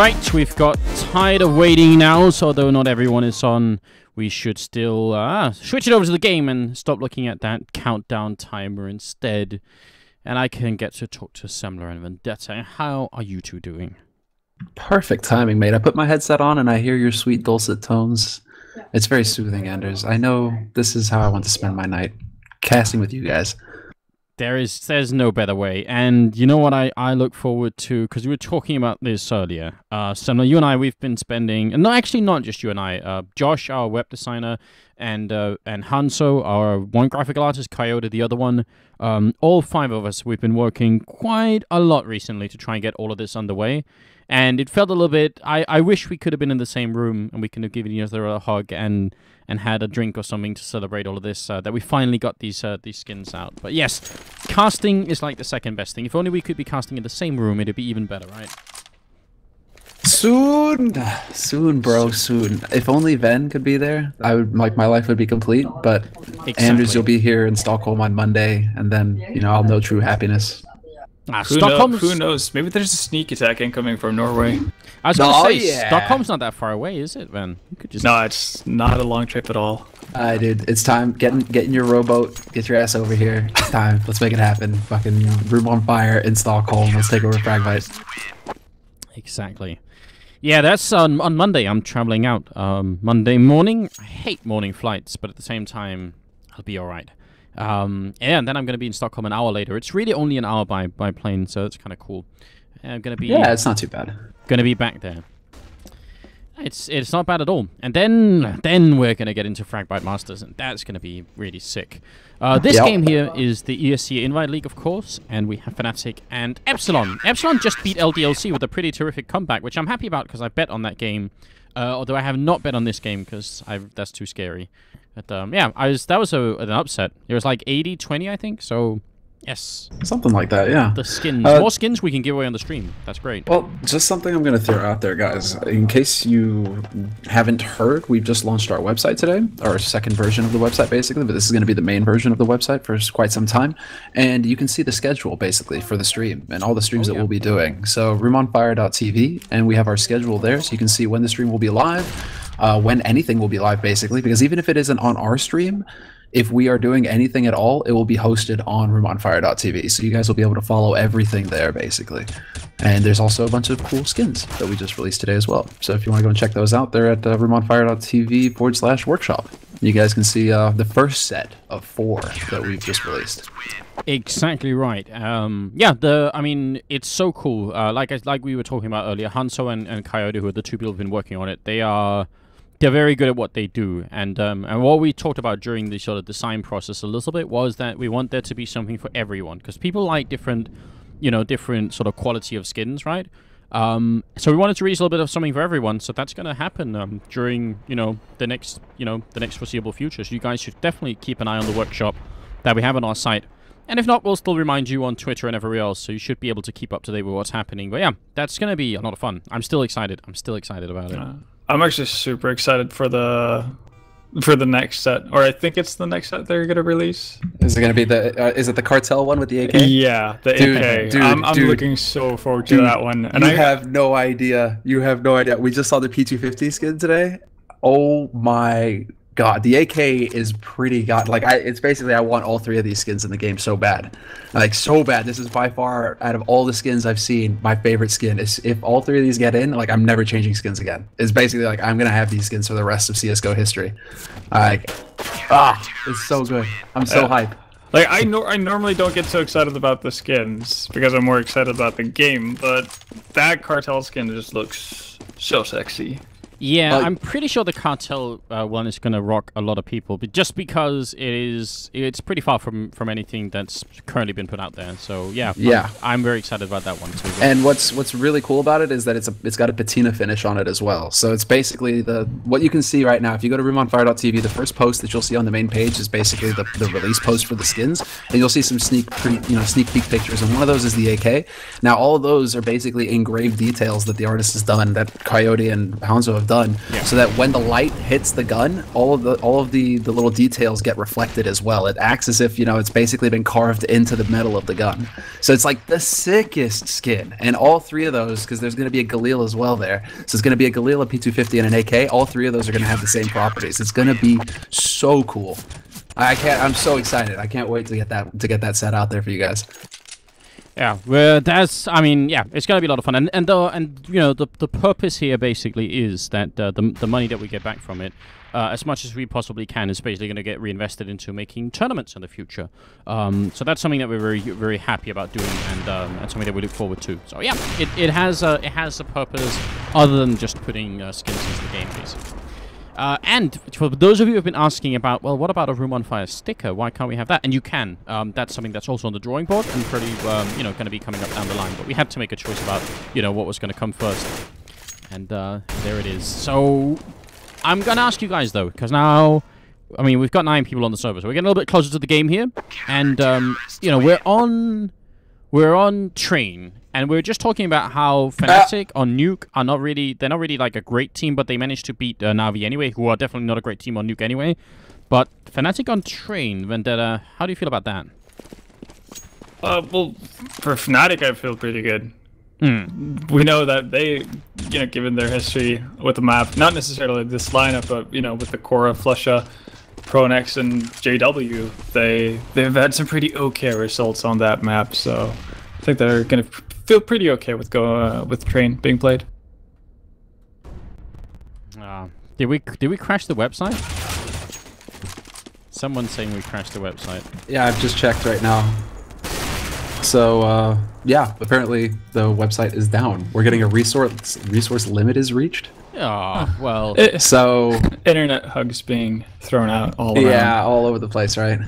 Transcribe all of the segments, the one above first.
Right, we've got tired of waiting now, so although not everyone is on, we should still switch it over to the game and stop looking at that countdown timer instead. And I can get to talk to Semler and Vendetta. How are you two doing? Perfect timing, mate. I put my headset on and I hear your sweet dulcet tones. It's very soothing, Anders. I know this is how I want to spend my night, casting with you guys. There's no better way. And you know what I look forward to, because we were talking about this earlier. Semler, you and I, we've been spending, and no, actually not just you and I, Josh, our web designer, and Hanso, our one graphical artist, Coyote, the other one, all five of us, we've been working quite a lot recently to try and get all of this underway. And it felt a little bit, I wish we could have been in the same room and we could have given each other a hug and had a drink or something to celebrate all of this, that we finally got these skins out. But yes, casting is like the second best thing. If only we could be casting in the same room, it'd be even better, right? Soon, bro, soon. If only Ven could be there, I would my life would be complete. But exactly. Anders, you'll be here in Stockholm on Monday, and then I'll know true happiness. Who knows? Maybe there's a sneak attack incoming from Norway. I was going to say, Stockholm's not that far away, is it, Ven? You could just... No, it's not a long trip at all. Dude, it's time. Get in your rowboat. Get your ass over here. It's time. Let's make it happen. Fucking room on fire in Stockholm. Let's take over Fragbite. Exactly. Yeah, that's on Monday. I'm traveling out. Monday morning. I hate morning flights, but at the same time, I'll be all right. And then I'm going to be in Stockholm an hour later. It's really only an hour by plane, so it's kind of cool. I'm going to be... Yeah, it's not too bad. Going to be back there. It's not bad at all. And then we're going to get into Fragbite Masters, and that's going to be really sick. This game here is the ESEA Invite League, of course, and we have Fnatic and Epsilon. Epsilon just beat LDLC with a pretty terrific comeback, which I'm happy about because I bet on that game. Although I have not bet on this game because that's too scary. But yeah, that was an upset. It was like 80-20, I think. So yes, something like that. Yeah. The skins, more skins we can give away on the stream. That's great. Well, just something I'm going to throw out there, guys. In case you haven't heard, we've just launched our website today, our second version of the website, basically. But this is going to be the main version of the website for quite some time, and you can see the schedule basically for the stream and all the streams that we'll be doing. So roomonfire.tv, and we have our schedule there, so you can see when the stream will be live. When anything will be live, basically, because even if it isn't on our stream, if we are doing anything at all, it will be hosted on roomonfire.tv, so you guys will be able to follow everything there, basically. And there's also a bunch of cool skins that we just released today as well. So if you want to go and check those out, they're at roomonfire.tv/workshop. You guys can see the first set of 4 that we've just released. Exactly right. Yeah, I mean, it's so cool. Like we were talking about earlier, Hanso and Coyote, who are the two people who've been working on it, they're very good at what they do. And what we talked about during the sort of design process a little bit was that we want there to be something for everyone, because people like different sort of quality of skins, right? So we wanted to release a little bit of something for everyone. So that's going to happen during the next foreseeable future. So you guys should definitely keep an eye on the workshop that we have on our site. And if not, we'll still remind you on Twitter and everywhere else, so you should be able to keep up to date with what's happening. But yeah, that's going to be a lot of fun. I'm still excited. I'm still excited about it. I'm actually super excited for the next set, or I think it's the next set they're going to release. Is it going to be is it the Cartel one with the AK? Yeah, the AK. I'm looking so forward to that one. And I have no idea. You have no idea. We just saw the P250 skin today. Oh my God, the AK is pretty god. Like, it's basically I want all 3 of these skins in the game so bad, like so bad. This is by far, out of all the skins I've seen, my favorite skin. If all 3 of these get in, like, I'm never changing skins again. It's basically like I'm gonna have these skins for the rest of CS:GO history. Like, it's so good. I'm so hyped. Like, I normally don't get so excited about the skins because I'm more excited about the game, but that Cartel skin just looks so sexy. Yeah, I'm pretty sure the Cartel one is going to rock a lot of people, but just because it's pretty far from anything that's currently been put out there. So yeah, I'm very excited about that one too. And what's really cool about it is that it's got a patina finish on it as well. So it's basically what you can see right now. If you go to roomonfire.tv, the first post that you'll see on the main page is basically the release post for the skins, and you'll see some sneak peek pictures, and one of those is the AK. Now all of those are basically engraved details that the artist has done, that Coyote and Hanzo have done done, so that when the light hits the gun, all of the little details get reflected as well. It acts as if, you know, it's basically been carved into the metal of the gun. So it's like the sickest skin. And all three of those, because there's going to be a Galil as well there. So it's going to be a Galil, a P250, and an AK. All three of those are going to have the same properties. It's going to be so cool. I'm so excited. I can't wait to get that set out there for you guys. Yeah, well, I mean, yeah, it's gonna be a lot of fun, and you know, the purpose here basically is that the money that we get back from it, as much as we possibly can, is basically going to get reinvested into making tournaments in the future. So that's something that we're very happy about doing, and something that we look forward to. So yeah, it has a purpose other than just putting skins into the game, basically. And for those of you who have been asking about, well, what about a Room on Fire sticker? Why can't we have that? And you can. That's something that's also on the drawing board and pretty, you know, going to be coming up down the line. But we had to make a choice about, you know, what was going to come first. And there it is. So I'm going to ask you guys, though, because now, I mean, we've got 9 people on the server, so we're getting a little bit closer to the game here. And, you know, we're on Train. And we were just talking about how Fnatic on Nuke are they're not really like a great team, but they managed to beat Na'Vi anyway, who are definitely not a great team on Nuke anyway. But Fnatic on Train, Vendetta, how do you feel about that? Well, for Fnatic, I feel pretty good. We know that they, you know, given their history with the map, not necessarily this lineup, but, you know, with the Cora, Flusha, Pronex, and JW, they've had some pretty okay results on that map, so I think they're gonna feel pretty okay with Train being played. Did we crash the website? Someone's saying we crashed the website. Yeah, I've just checked right now. So yeah, apparently the website is down. We're getting a resource limit is reached. Oh, well. So internet hugs being thrown out all around. Yeah, all over the place, right?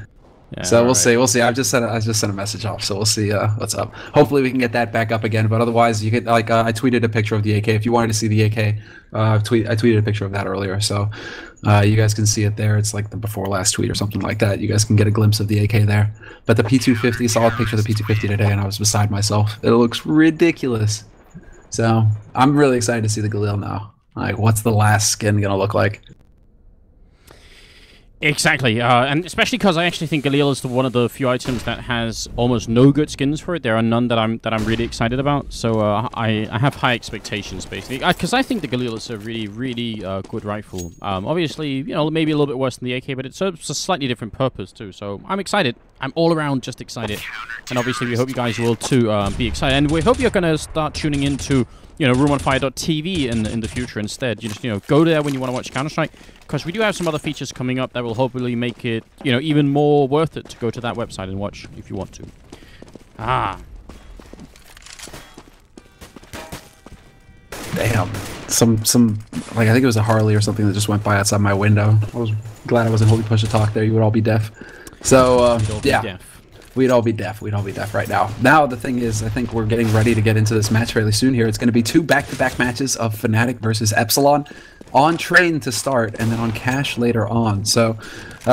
Yeah, so we'll see. We'll see. I just sent a message off, so we'll see what's up. Hopefully we can get that back up again. But otherwise, you could like I tweeted a picture of the AK. If you wanted to see the AK, I tweeted a picture of that earlier, so you guys can see it there. It's like the before last tweet or something like that. You guys can get a glimpse of the AK there. But the P250, saw a picture of the P250 today, and I was beside myself. It looks ridiculous. So I'm really excited to see the Galil now. Like, what's the last skin gonna look like? Exactly, and especially because I actually think Galil is one of the few items that has almost no good skins for it. There are none that I'm really excited about. So I have high expectations basically, because I think the Galil is a really good rifle. Obviously, you know, maybe a little bit worse than the AK, but it serves a slightly different purpose too. So I'm excited. I'm all around just excited, and obviously we hope you guys will too be excited, and we hope you're gonna start tuning into, you know, RoomOnFire.tv in the future instead. You just, you know, go there when you want to watch Counter-Strike, because we do have some other features coming up that will hopefully make it, you know, even more worth it to go to that website and watch if you want to. Damn. Some like I think it was a Harley or something that just went by outside my window. I was glad I wasn't holding push to talk there. You would all be deaf. So yeah. We'd all be deaf. We'd all be deaf right now. Now, the thing is, I think we're getting ready to get into this match fairly soon here. It's going to be 2 back-to-back matches of Fnatic versus Epsilon on Train to start, and then on Cash later on. So,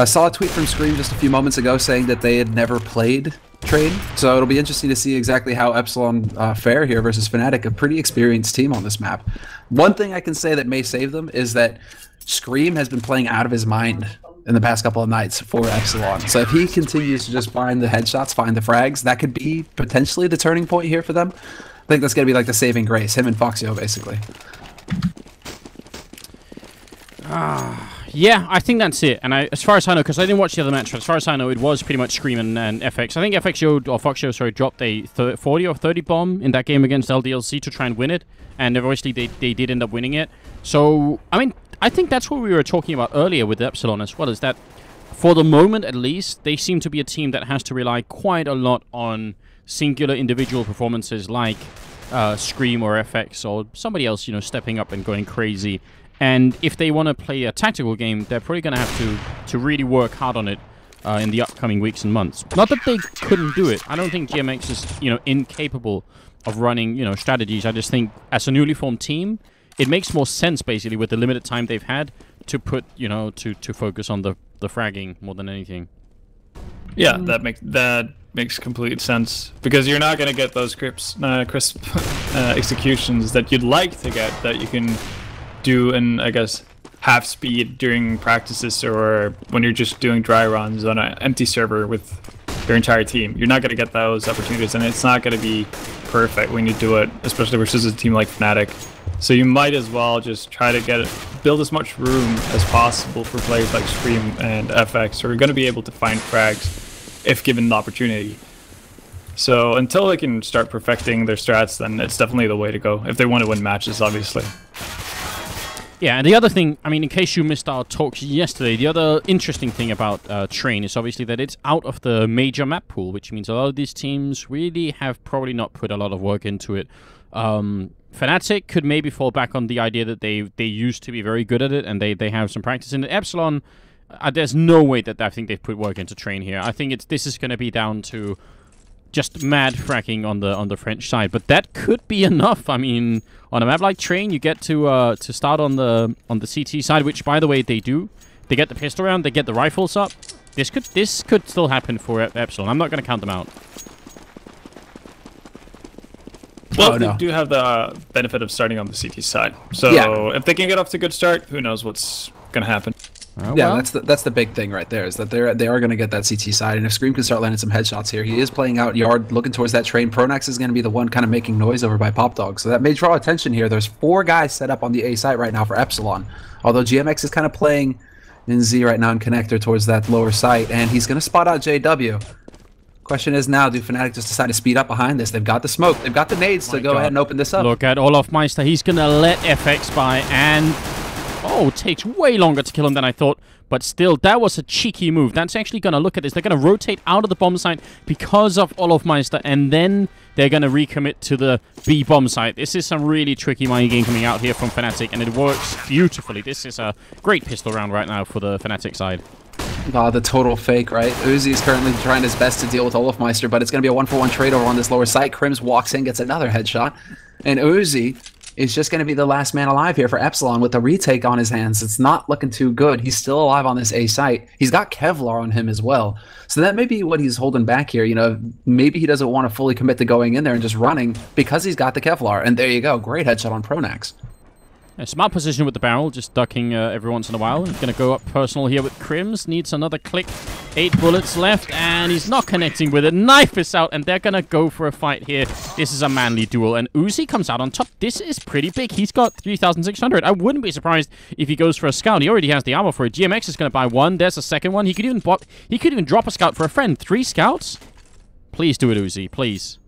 saw a tweet from Scream just a few moments ago saying that they had never played Train. So it'll be interesting to see exactly how Epsilon fare here versus Fnatic, a pretty experienced team on this map. One thing I can say that may save them is that Scream has been playing out of his mind in the past couple of nights for Epsilon. So if he continues to just find the headshots, find the frags, that could be potentially the turning point here for them. I think that's going to be like the saving grace, him and Foxio, basically. Yeah, I think that's it. And as far as I know, because I didn't watch the other match, but as far as I know, it was pretty much Scream and FX. I think Foxio, sorry, dropped a 40 or 30 bomb in that game against LDLC to try and win it. And obviously they did end up winning it. So, I mean, I think that's what we were talking about earlier with Epsilon as well, is that for the moment at least, they seem to be a team that has to rely quite a lot on singular individual performances like Scream or FX or somebody else, you know, stepping up and going crazy. And if they want to play a tactical game, they're probably going to have to really work hard on it in the upcoming weeks and months. Not that they couldn't do it. I don't think GMX is, you know, incapable of running, you know, strategies. I just think as a newly formed team, it makes more sense, basically, with the limited time they've had to put, you know, to focus on the fragging more than anything. Yeah, that makes complete sense, because you're not going to get those crisp executions that you'd like to get, that you can do in, I guess, half speed during practices or when you're just doing dry runs on an empty server with your entire team. You're not going to get those opportunities, and it's not going to be perfect when you do it, especially versus a team like Fnatic. So you might as well just try to build as much room as possible for players like Scream and FX who are going to be able to find frags if given the opportunity. So until they can start perfecting their strats, then it's definitely the way to go, if they want to win matches, obviously. Yeah, and the other thing, I mean, in case you missed our talks yesterday, the other interesting thing about Train is obviously that it's out of the major map pool, which means a lot of these teams really have probably not put a lot of work into it. Fnatic could maybe fall back on the idea that they used to be very good at it, and they have some practice in it. Epsilon, there's no way that I think they've put work into Train here. I think this is going to be down to just mad fracking on the French side, but that could be enough. I mean, on a map like Train, you get to start on the CT side, which by the way they do. They get the pistol round, they get the rifles up. This could still happen for Epsilon. I'm not going to count them out. Well, they do have the benefit of starting on the CT side, so if they can get off to a good start, who knows what's going to happen. Oh, yeah, well, that's the big thing right there, is that they are going to get that CT side, and if Scream can start landing some headshots here, he is playing out yard, looking towards that Train. Pronax is going to be the one kind of making noise over by Pop Dog, so that may draw attention here. There's 4 guys set up on the A site right now for Epsilon, although GMX is kind of playing in Z right now in connector towards that lower site, and he's going to spot out JW. Question is now, do Fnatic just decide to speed up behind this? They've got the smoke, they've got the nades to go ahead and open this up. Look at Olofmeister, he's going to let FX by, and oh, it takes way longer to kill him than I thought. But still, that was a cheeky move. That's actually going to look at this. They're going to rotate out of the bomb site because of Olofmeister, and then they're going to recommit to the B bomb site. This is some really tricky mind game coming out here from Fnatic, and it works beautifully. This is a great pistol round right now for the Fnatic side. The total fake, right? Uzi is currently trying his best to deal with Olofmeister, but it's going to be a 1-for-1 trade over on this lower site. Crims walks in, gets another headshot, and Uzi is just going to be the last man alive here for Epsilon with a retake on his hands. It's not looking too good. He's still alive on this A site. He's got Kevlar on him as well. So that may be what he's holding back here. You know, maybe he doesn't want to fully commit to going in there and just running because he's got the Kevlar. And there you go. Great headshot on Pronax. A smart position with the barrel, just ducking every once in a while. He's going to go up personal here with Crims. Needs another click. 8 bullets left, and he's not connecting with it. Knife is out, and they're going to go for a fight here. This is a manly duel, and Uzi comes out on top. This is pretty big. He's got 3,600. I wouldn't be surprised if he goes for a scout. He already has the ammo for it. GMX is going to buy 1. There's a second one. He could even drop a scout for a friend. 3 scouts? Please do it, Uzi. Please.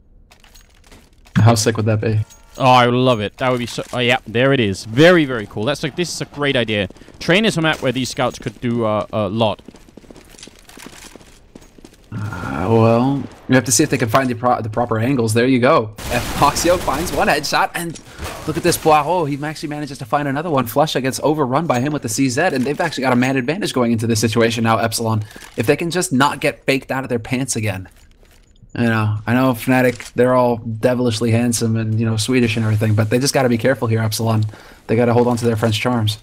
How sick would that be? Oh, I love it. That would be so... Oh, yeah, there it is. Very, very cool. This is a great idea. Train is a map where these scouts could do a lot. Well, you have to see if they can find the proper angles. There you go. Foxio finds 1 headshot, and look at this Poirot. He actually manages to find another one. Flusha gets overrun by him with the CZ, and they've actually got a man advantage going into this situation now, Epsilon. If they can just not get faked out of their pants again. You know, I know Fnatic, they're all devilishly handsome and, you know, Swedish and everything, but they just got to be careful here, Epsilon. They got to hold on to their French charms.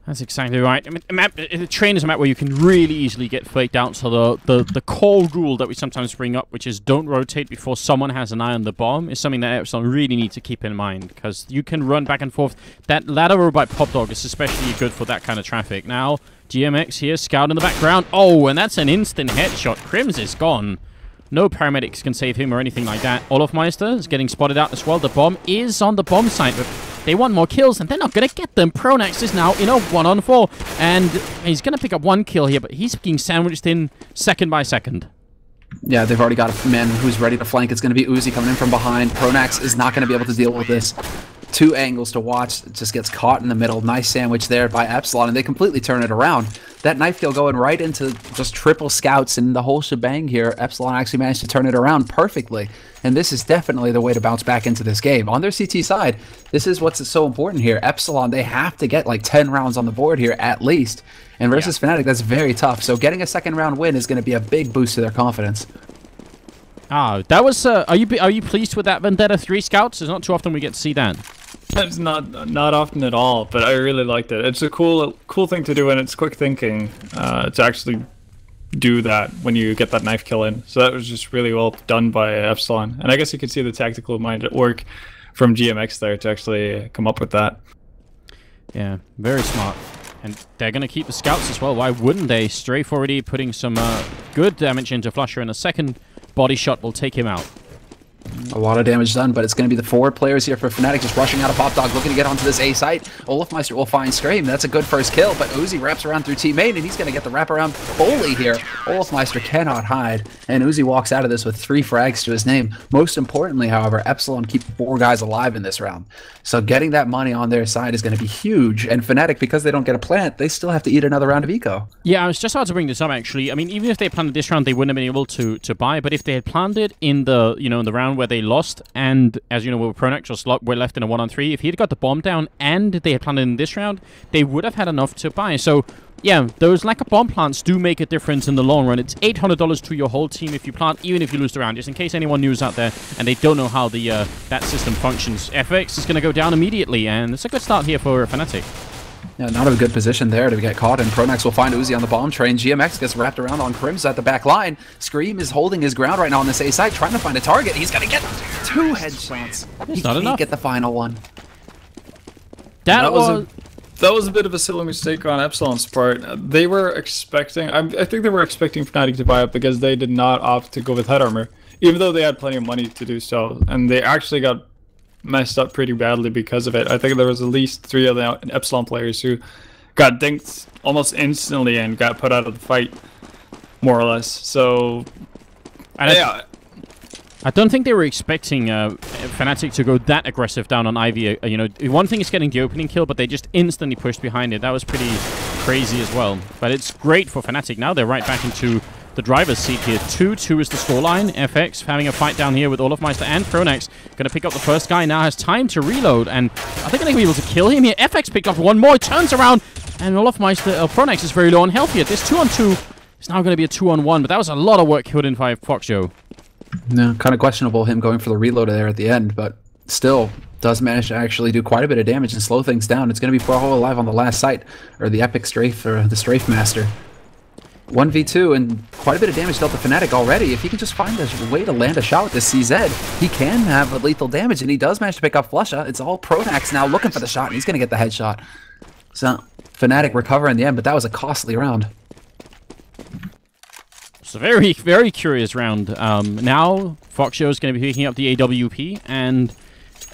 That's exactly right. I mean, the Train is a map where you can really easily get faked out. So the core rule that we sometimes bring up, which is don't rotate before someone has an eye on the bomb, is something that Epsilon really need to keep in mind, because you can run back and forth. That ladder row by Pop Dog is especially good for that kind of traffic. Now, GMX here, scout in the background. Oh, and that's an instant headshot. Crims is gone. No paramedics can save him or anything like that. Olofmeister is getting spotted out as well. The bomb is on the bomb site, but they want more kills, and they're not going to get them. Pronax is now in a 1-on-4, and he's going to pick up 1 kill here, but he's being sandwiched in second by second. Yeah, they've already got a man who's ready to flank. It's going to be Uzi coming in from behind. Pronax is not going to be able to deal with this. 2 angles to watch. It just gets caught in the middle. Nice sandwich there by Epsilon, and they completely turn it around. That knife kill going right into just triple scouts and the whole shebang here. Epsilon actually managed to turn it around perfectly, and this is definitely the way to bounce back into this game. On their CT side, this is what's so important here. Epsilon, they have to get like 10 rounds on the board here at least, and versus Fnatic, that's very tough. So getting a second round win is going to be a big boost to their confidence. Ah, that was... are you pleased with that Vendetta 3 scouts? It's not too often we get to see that. It's not often at all, but I really liked it. It's a cool thing to do, and it's quick thinking to actually do that when you get that knife kill in. So that was just really well done by Epsilon, and I guess you could see the tactical mind at work from GMX there to actually come up with that. Yeah, very smart. And they're going to keep the scouts as well. Why wouldn't they? Strafe already putting some good damage into Flusher, and a second body shot will take him out. A lot of damage done, but it's going to be the forward players here for Fnatic just rushing out of Pop Dog, looking to get onto this A site. Olafmeister will find Scream. That's a good first kill, but Uzi wraps around through teammate, and he's going to get the wraparound fully here. Olafmeister cannot hide, and Uzi walks out of this with 3 frags to his name. Most importantly, however, Epsilon keep 4 guys alive in this round. So getting that money on their side is going to be huge, and Fnatic, because they don't get a plant, they still have to eat another round of eco. Yeah, I was just about to bring this up, actually. I mean, even if they planted this round, they wouldn't have been able to buy, but if they had planted in the, in the round where they lost, and as you know, with Pronax we're left in a 1-on-3, if he had got the bomb down and they had planted in this round, they would have had enough to buy. So yeah, those lack of bomb plants do make a difference in the long run. It's $800 to your whole team if you plant, even if you lose the round. Just in case anyone new's out there and they don't know how the that system functions, FX is going to go down immediately, and it's a good start here for Fnatic. Yeah, not a good position there to get caught, and Pronax will find Uzi on the bomb train. GMX gets wrapped around on Crims at the back line. Scream is holding his ground right now on this A side, trying to find a target. He's going to get 2 headshots. He can't get the final one. That was a bit of a silly mistake on Epsilon's part. They were expecting, I think they were expecting Fnatic to buy up because they did not opt to go with head armor, even though they had plenty of money to do so, and they actually got messed up pretty badly because of it. I think there was at least 3 of the Epsilon players who got dinked almost instantly and got put out of the fight, more or less. So, yeah. I don't think they were expecting Fnatic to go that aggressive down on Ivy. One thing is getting the opening kill, but they just instantly pushed behind it. That was pretty crazy as well. But it's great for Fnatic. Now they're right back into the driver's seat here. 2-2 is the scoreline. FX having a fight down here with Olafmeister and Pronax. Going to pick up the first guy. Now has time to reload, and I think they're going to be able to kill him here. FX picked up one more. He turns around, and Olafmeister, Pronax is very low on health here. This 2-on-2 is now going to be a 2-on-1, but that was a lot of work put in by Foxjo. No, kind of questionable him going for the reload there at the end, but still does manage to actually do quite a bit of damage and slow things down. It's going to be Forho alive on the last site, or the Epic Strafe, or the Strafe Master. 1v2, and quite a bit of damage dealt to Fnatic already. If he can just find a way to land a shot with this CZ, he can have a lethal damage, and he does manage to pick up Flusha. It's all Pronax now looking for the shot, and he's going to get the headshot. So, Fnatic recover in the end, but that was a costly round. It's a very, very curious round. Now, Foxjo is going to be picking up the AWP, and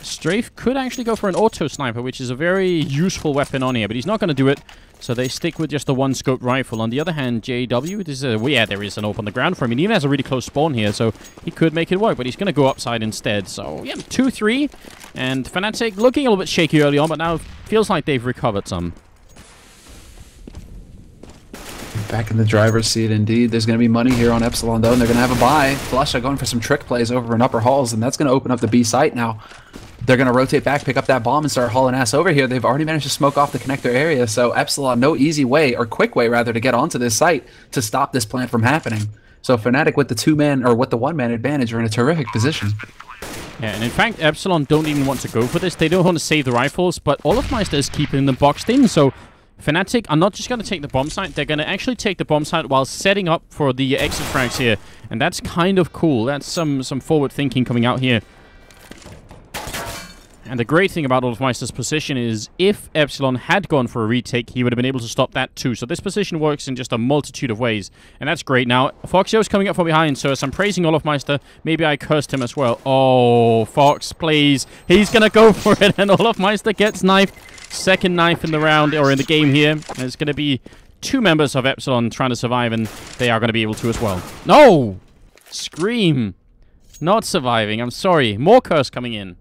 Strafe could actually go for an auto sniper, which is a very useful weapon on here, but he's not going to do it. So they stick with just the 1-scope rifle. On the other hand, JW, there is an AWP on the ground for him. He even has a really close spawn here, so he could make it work, but he's going to go upside instead. So, yeah, 2-3, and Fnatic looking a little bit shaky early on, but now feels like they've recovered some. Back in the driver's seat, indeed. There's going to be money here on Epsilon, though, and they're going to have a buy. Flusha going for some trick plays over in upper halls, and that's going to open up the B site now. They're going to rotate back, pick up that bomb, and start hauling ass over here. They've already managed to smoke off the connector area, so Epsilon, no easy way, or quick way, rather, to get onto this site to stop this plant from happening. So Fnatic with the 2-man, or with the 1-man advantage, are in a terrific position. Yeah, and in fact, Epsilon don't even want to go for this. They don't want to save the rifles, but Olafmeister is keeping them boxed in, so Fnatic are not just going to take the bomb site, they're going to actually take the bomb site while setting up for the exit frags here. And that's kind of cool. That's some forward thinking coming out here. And the great thing about Olafmeister's position is if Epsilon had gone for a retake, he would have been able to stop that too. So this position works in just a multitude of ways. And that's great. Now, Foxjo's coming up from behind, so as I'm praising Olafmeister, maybe I cursed him as well. Oh, Fox, please. He's going to go for it, and Olafmeister gets knifed. Second knife in the round, or in the game here. There's going to be 2 members of Epsilon trying to survive, and they are going to be able to as well. No! Scream. Not surviving. I'm sorry. More curse coming in.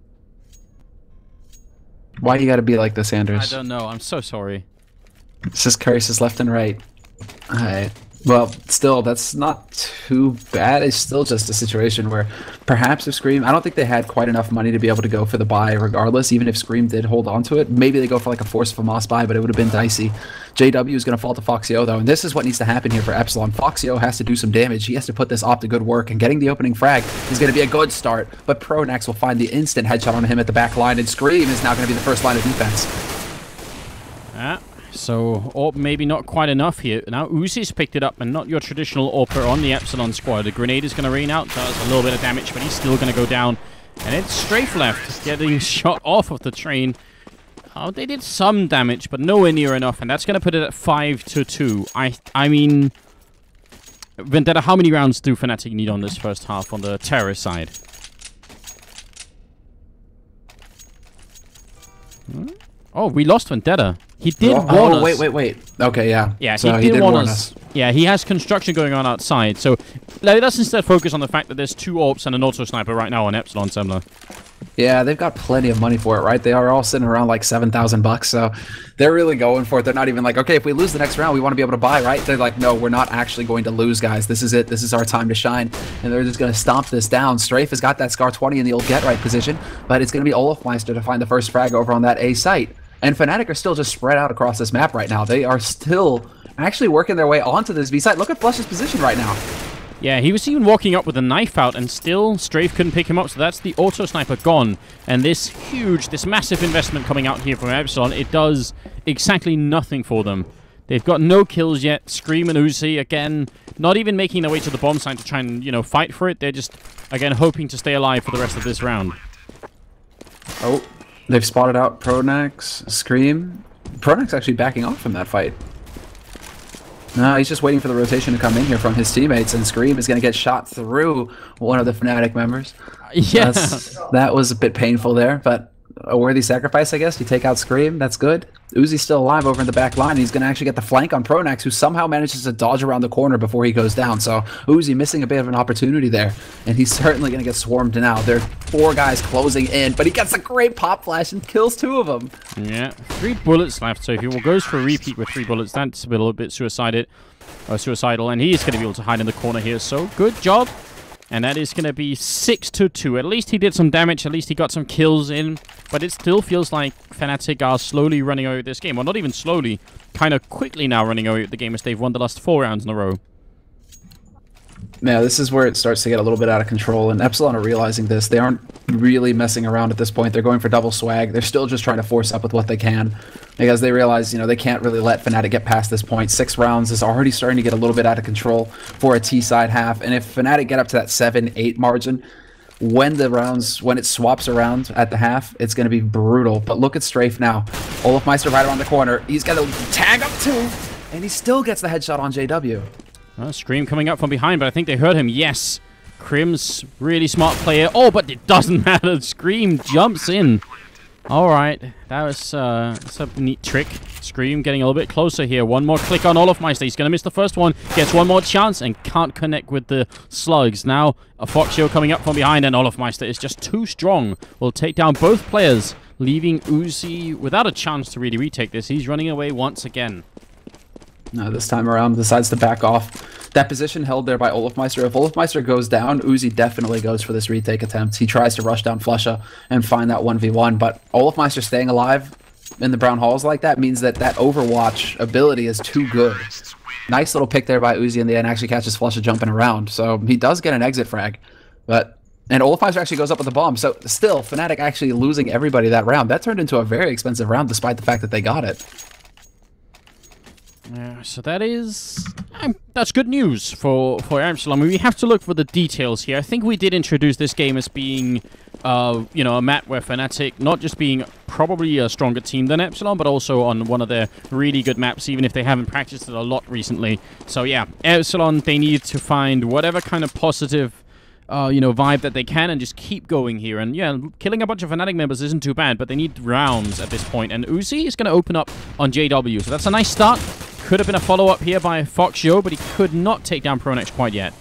Why you gotta be like this, Anders? I don't know. I'm so sorry. It's just curses left and right. Alright. Well, still, that's not too bad. It's still just a situation where perhaps if Scream... I don't think they had quite enough money to be able to go for the buy regardless, even if Scream did hold on to it. Maybe they go for like a Force of a Moss buy, but it would have been dicey. JW is going to fall to Foxio, though, and this is what needs to happen here for Epsilon. Foxio has to do some damage. He has to put this off to good work, and getting the opening frag is going to be a good start, but Pronax will find the instant headshot on him at the back line, and Scream is now going to be the first line of defense. So, AWP maybe not quite enough here. Now, Uzi's picked it up, and not your traditional AWPer on the Epsilon squad. The grenade is going to rain out, does a little bit of damage, but he's still going to go down. And it's Strafe left, getting shot off of the train. Oh, they did some damage, but nowhere near enough, and that's going to put it at 5-2. I mean, Vendetta, how many rounds do Fnatic need on this first half on the terrorist side? Oh, we lost Vendetta. He did warn us. Wait. Okay, yeah. Yeah, so he did warn us. Yeah, he has construction going on outside, so let us instead focus on the fact that there's 2 AWPs and an auto sniper right now on Epsilon Semler. Yeah, they've got plenty of money for it, right? They are all sitting around like $7,000, so they're really going for it. They're not even like, okay, if we lose the next round, we want to be able to buy, right? They're like, no, we're not actually going to lose, guys. This is it. This is our time to shine, and they're just going to stomp this down. Strafe has got that Scar 20 in the old get-right position, but it's going to be Olofmeister to find the first frag over on that A site. And Fnatic are still just spread out across this map right now. They are still actually working their way onto this B site. Look at Flush's position right now. Yeah, he was even walking up with a knife out, and still Strafe couldn't pick him up, so that's the auto sniper gone. And this massive investment coming out here from Epsilon, it does exactly nothing for them. They've got no kills yet. Scream and Uzi, again, not even making their way to the bomb site to try and, you know, fight for it. They're just, again, hoping to stay alive for the rest of this round. Oh, they've spotted out Pronax, Scream. Pronax actually backing off from that fight. No, he's just waiting for the rotation to come in here from his teammates, and Scream is going to get shot through one of the Fnatic members. Yeah. That was a bit painful there, but a worthy sacrifice, I guess. You take out Scream, that's good. Uzi's still alive over in the back line. He's going to actually get the flank on Pronax, who somehow manages to dodge around the corner before he goes down. So Uzi missing a bit of an opportunity there, and he's certainly going to get swarmed now. There are 4 guys closing in, but he gets a great pop flash and kills 2 of them. Yeah, 3 bullets left, so if he goes for a repeat with 3 bullets, that's a little bit suicidal, and he is going to be able to hide in the corner here, so good job. And that is going to be 6-2. At least he did some damage. At least he got some kills in. But it still feels like Fnatic are slowly running away with this game. Well, not even slowly. Kind of quickly now running away with the game as they've won the last 4 rounds in a row. Yeah, this is where it starts to get a little bit out of control. And Epsilon are realizing this. They aren't really messing around at this point. They're going for double swag. They're still just trying to force up with what they can. Because they realize, you know, they can't really let Fnatic get past this point. 6 rounds is already starting to get a little bit out of control for a T-side half. And if Fnatic get up to that 7-8 margin, when it swaps around at the half, it's going to be brutal. But look at Strafe now. Olofmeister right around the corner. He's got to tag up 2, and he still gets the headshot on JW. Scream coming up from behind, but I think they heard him. Yes. Krim's really smart player. Oh, but it doesn't matter. Scream jumps in. All right, that was that's a neat trick. Scream getting a little bit closer here. One more click on Olofmeister. He's going to miss the first one. Gets one more chance and can't connect with the slugs. Now a Foxio coming up from behind, and Olofmeister is just too strong. Will take down both players, leaving Uzi without a chance to really retake this. He's running away once again. No, this time around decides to back off. That position held there by Olofmeister. If Olofmeister goes down, Uzi definitely goes for this retake attempt. He tries to rush down Flusha and find that 1v1, but Olofmeister staying alive in the brown halls like that means that that Overwatch ability is too good. Nice little pick there by Uzi in the end, actually catches Flusha jumping around, so he does get an exit frag. And Olofmeister actually goes up with the bomb, so still, Fnatic actually losing everybody that round. That turned into a very expensive round despite the fact that they got it. Yeah, so that's good news for Epsilon. I mean, we have to look for the details here. I think we did introduce this game as being, you know, a map where Fnatic, not just being probably a stronger team than Epsilon, but also on one of their really good maps, even if they haven't practiced it a lot recently. So yeah, Epsilon, they need to find whatever kind of positive you know, vibe that they can and just keep going here. And yeah, killing a bunch of Fnatic members isn't too bad, but they need rounds at this point. And Uzi is going to open up on JW, so that's a nice start. Could have been a follow-up here by Foxio, but he could not take down Pronex quite yet.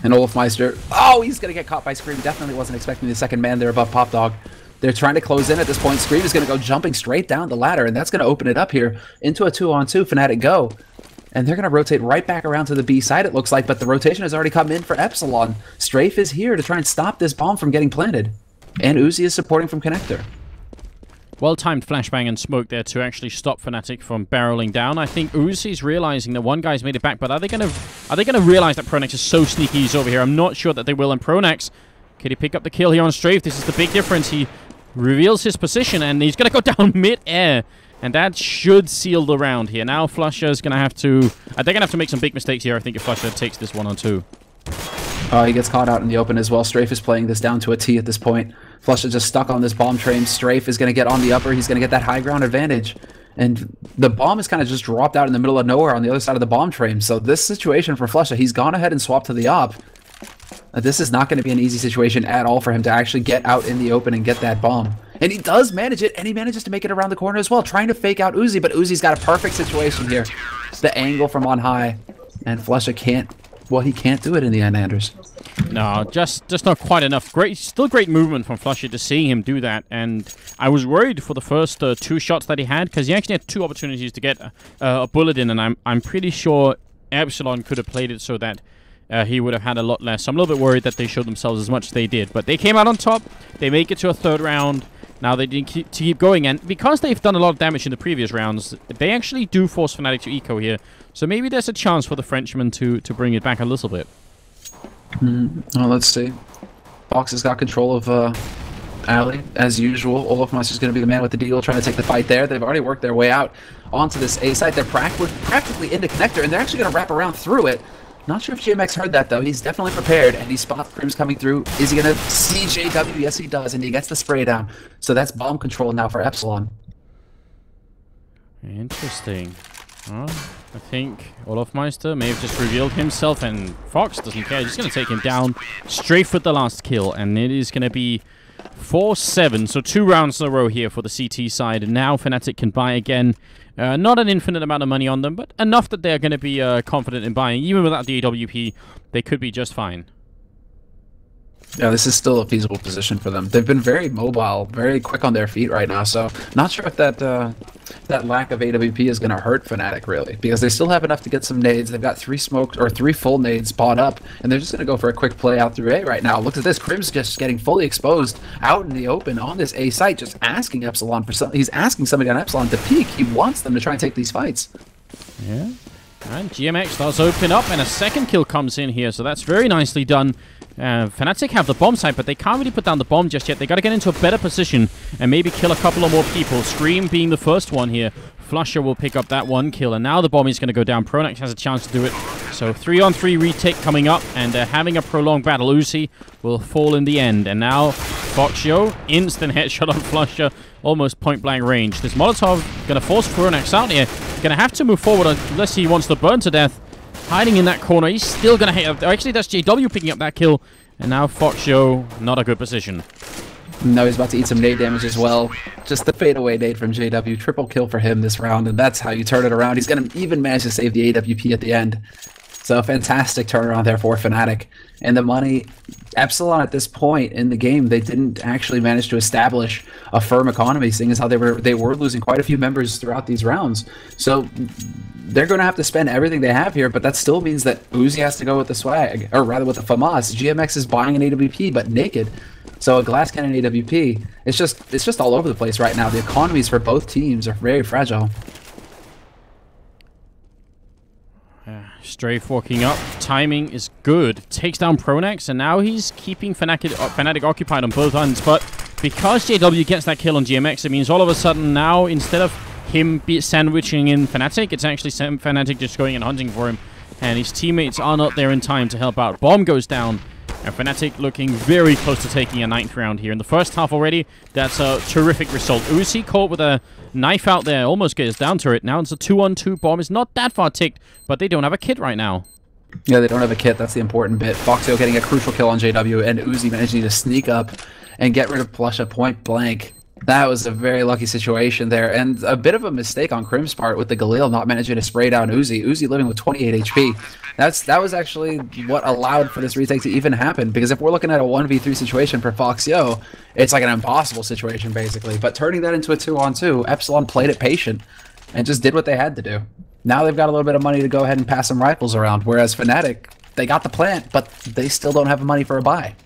And Olofmeister, oh, he's going to get caught by Scream. Definitely wasn't expecting the second man there above Pop Dog. They're trying to close in at this point. Scream is going to go jumping straight down the ladder, and that's going to open it up here into a 2-on-2 Fnatic go. And they're going to rotate right back around to the B side, it looks like, but the rotation has already come in for Epsilon. Strafe is here to try and stop this bomb from getting planted. And Uzi is supporting from Connector. Well-timed flashbang and smoke there to actually stop Fnatic from barreling down. I think Uzi's realizing that one guy's made it back, but are they gonna realize that Pronex is so sneaky he's over here? I'm not sure that they will. And Pronex, can he pick up the kill here on Strafe? This is the big difference. He reveals his position, and he's gonna go down mid-air. And that should seal the round here. Now Flusha's going to have to... they're going to have to make some big mistakes here, I think, if Flusha takes this 1-on-2. He gets caught out in the open as well. Strafe is playing this down to a T at this point. Flusha just stuck on this bomb train. Strafe is going to get on the upper. He's going to get that high ground advantage. And the bomb is kind of just dropped out in the middle of nowhere on the other side of the bomb train. So this situation for Flusha, he's gone ahead and swapped to the op. This is not going to be an easy situation at all for him to actually get out in the open and get that bomb. And he does manage it, and he manages to make it around the corner as well, trying to fake out Uzi, but Uzi's got a perfect situation here. The angle from on high, and Flusha can't, well, he can't do it in the end, Anders. No, just not quite enough. Still great movement from Flusha to seeing him do that, and I was worried for the first 2 shots that he had, because he actually had 2 opportunities to get a bullet in, and I'm pretty sure Epsilon could have played it so that he would have had a lot less. So I'm a little bit worried that they showed themselves as much as they did, but they came out on top. They make it to a 3rd round. Now they need to keep going, and because they've done a lot of damage in the previous rounds, they actually do force Fnatic to eco here. So maybe there's a chance for the Frenchman to bring it back a little bit. Well, let's see. Fox has got control of Alley, as usual. Olofmeister is going to be the man with the deal, trying to take the fight there. They've already worked their way out onto this A site. They're practically into connector, and they're actually going to wrap around through it. Not sure if GMX heard that, though. He's definitely prepared, and he spots Crims coming through. Is he going to see JW? Yes, he does, and he gets the spray down. So that's bomb control now for Epsilon. Interesting. Well, I think Olofmeister may have just revealed himself, and Fox doesn't care. He's going to take him down straight with the last kill, and it is going to be 4-7. So 2 rounds in a row here for the CT side, and now Fnatic can buy again. Not an infinite amount of money on them, but enough that they're going to be confident in buying. Even without the AWP, they could be just fine. Yeah, this is still a feasible position for them. They've been very mobile, very quick on their feet right now, so not sure if that that lack of AWP is going to hurt Fnatic, really, because they still have enough to get some nades. They've got 3 full nades bought up, and they're just going to go for a quick play out through A right now. Look at this. Crim's just getting fully exposed out in the open on this A site, just asking Epsilon for something. He's asking somebody on Epsilon to peek. He wants them to try and take these fights. Yeah. And GMX does open up, and a 2nd kill comes in here, so that's very nicely done. Fnatic have the bomb site, but they can't really put down the bomb just yet. They got to get into a better position and maybe kill a couple of more people. Scream being the first one here. Flusha will pick up that 1 kill, and now the bomb is going to go down. Pronex has a chance to do it. So 3-on-3 retake coming up, and having a prolonged battle. Uzi will fall in the end, and now Foxio, instant headshot on Flusha, almost point-blank range. This Molotov going to force Pronex out here. Going to have to move forward unless he wants to burn to death. Hiding in that corner. He's still going to hit. Actually, that's JW picking up that kill. And now Foxio, not a good position. No, he's about to eat some nade damage as well. Just the fadeaway nade from JW. Triple kill for him this round, and that's how you turn it around. He's going to even manage to save the AWP at the end. So fantastic turnaround there for Fnatic. And the money, Epsilon at this point in the game, they didn't actually manage to establish a firm economy, seeing as how they were losing quite a few members throughout these rounds. So they're going to have to spend everything they have here, but that still means that Uzi has to go with the swag, or rather with the FAMAS. GMX is buying an AWP, but naked. So a glass cannon AWP, it's just all over the place right now. The economies for both teams are very fragile. Strafe walking up. Timing is good. Takes down Pronex, and now he's keeping Fnatic occupied on both ends. But because JW gets that kill on GMX, it means all of a sudden now, instead of him sandwiching in Fnatic, it's actually Fnatic just going and hunting for him. And his teammates are not there in time to help out. Bomb goes down, and Fnatic looking very close to taking a 9th round here. In the first half already, that's a terrific result. Uzi caught with a knife out there, almost gets down to it. Now it's a 2-on-2 bomb. It's not that far ticked, but they don't have a kit right now. Yeah, they don't have a kit. That's the important bit. Foxio getting a crucial kill on JW, and Uzi managing to sneak up and get rid of Flusha point blank. That was a very lucky situation there, and a bit of a mistake on Crim's part with the Galil not managing to spray down Uzi. Uzi living with 28 HP. That was actually what allowed for this retake to even happen, because if we're looking at a 1v3 situation for Foxio, it's like an impossible situation, basically. But turning that into a 2-on-2, Epsilon played it patient and just did what they had to do. Now they've got a little bit of money to go ahead and pass some rifles around, whereas Fnatic, they got the plant, but they still don't have money for a buy.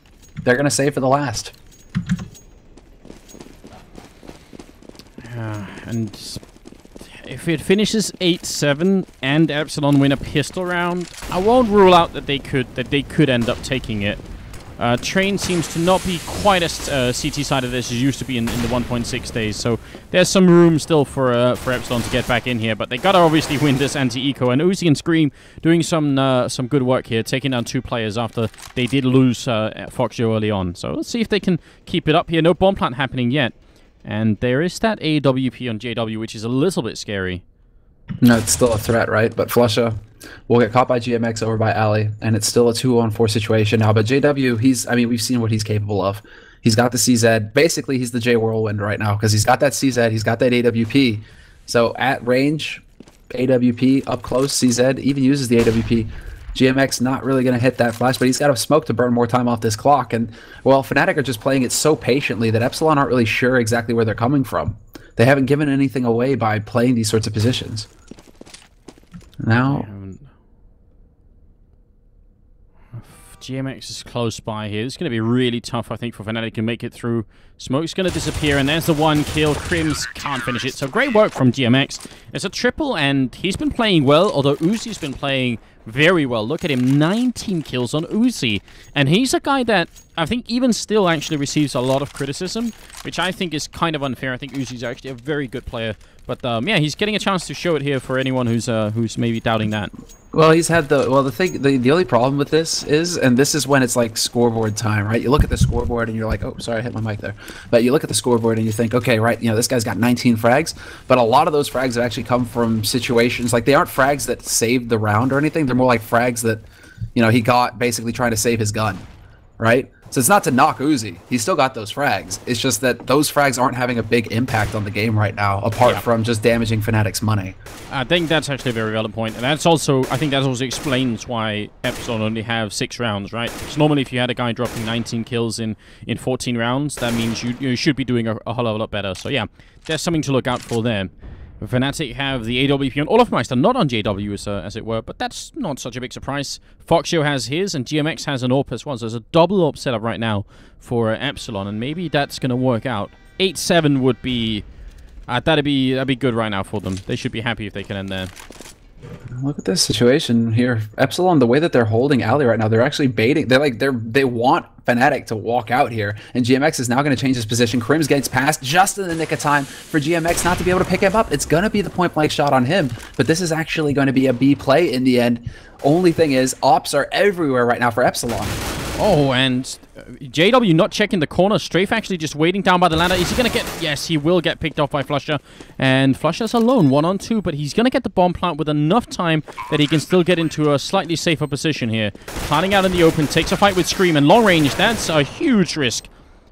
They're going to save for the last. And if it finishes 8-7 and Epsilon win a pistol round, I won't rule out that they could end up taking it. Train seems to not be quite as CT-sided as it used to be in the 1.6 days, so there's some room still for Epsilon to get back in here, but they gotta obviously win this anti-eco, and Uzi and Scream doing some good work here, taking down 2 players after they did lose Fox Joe early on. So let's see if they can keep it up here. No bomb plant happening yet, and there is that AWP on JW, which is a little bit scary. No, it's still a threat, right? But Flusha will get caught by GMX over by Ali, and it's still a 2-on-4 situation now. But JW, I mean, we've seen what he's capable of. He's got the CZ. Basically, he's the J Whirlwind right now because he's got that CZ, he's got that AWP. So at range, AWP, up close, CZ even uses the AWP. GMX not really going to hit that flash, but he's got a smoke to burn more time off this clock. And, well, Fnatic are just playing it so patiently that Epsilon aren't really sure exactly where they're coming from. They haven't given anything away by playing these sorts of positions. Now, GMX is close by here. It's going to be really tough, I think, for Fnatic to make it through. Smoke's going to disappear, and there's the 1 kill. Crims can't finish it. So great work from GMX. It's a triple, and he's been playing well, although Uzi's been playing very well. Look at him, 19 kills on Uzi. And he's a guy that I think even still actually receives a lot of criticism, which I think is kind of unfair. I think Uzi's actually a very good player. But yeah, he's getting a chance to show it here for anyone who's maybe doubting that. Well, he's had the only problem with this is, and this is when it's like scoreboard time, right? You look at the scoreboard and you're like, oh, sorry, I hit my mic there. But you look at the scoreboard and you think, okay, right, you know, this guy's got 19 frags, but a lot of those frags have actually come from situations, like they aren't frags that saved the round or anything. They're more like frags that, you know, he got basically trying to save his gun, right? So it's not to knock Uzi. He's still got those frags. It's just that those frags aren't having a big impact on the game right now, apart from just damaging Fnatic's money. I think that's actually a very valid point. And that's also, I think that also explains why Epsilon only have 6 rounds, right? Because normally if you had a guy dropping 19 kills in 14 rounds, that means you should be doing a whole lot better. So yeah, there's something to look out for there. Fnatic have the AWP on Olafmeister, not on JW as it were, but that's not such a big surprise. Foxio has his, and GMX has an AWP as well, so there's a double AWP setup right now for Epsilon, and maybe that's going to work out. 8-7 would be... that'd be good right now for them. They should be happy if they can end there. Look at this situation here. Epsilon, the way that they're holding Ali right now, they're actually baiting. They want Fnatic to walk out here, and GMX is now going to change his position. Crims gets past just in the nick of time for GMX not to be able to pick him up. It's going to be the point-blank shot on him, but this is actually going to be a B play in the end. Only thing is, ops are everywhere right now for Epsilon. Oh, and JW not checking the corner. Strafe actually just waiting down by the ladder. Is he going to get... Yes, he will get picked off by Flusha. And Flusha's alone, 1-on-2, but he's going to get the bomb plant with enough time that he can still get into a slightly safer position here. Planting out in the open, takes a fight with Scream, and long range, that's a huge risk.